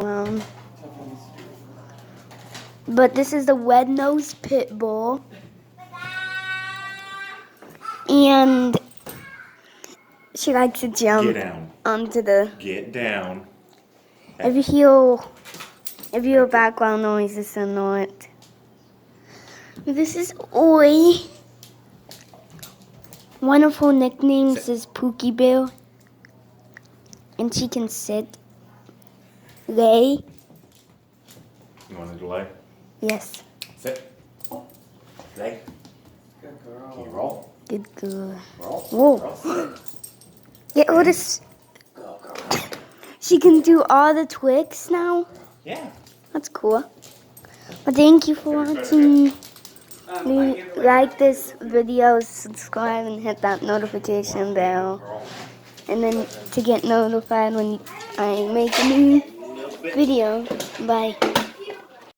background. But this is the red-nosed pit bull. And she likes to jump onto the... Get down. If you hear background noise, it's annoying. This is Oi. One of her nicknames is Pookie Bear. And she can sit. Lay. You wanted to lay? Yes. Sit. Lay. Good girl. Can you roll? Good girl. Roll. Whoa. Roll. Sit. Get all this. Go, girl. She can do all the tricks now. Yeah. That's cool. Well, thank you for watching. Like this video, subscribe, and hit that notification bell. And then to get notified when I make a new video. Bye.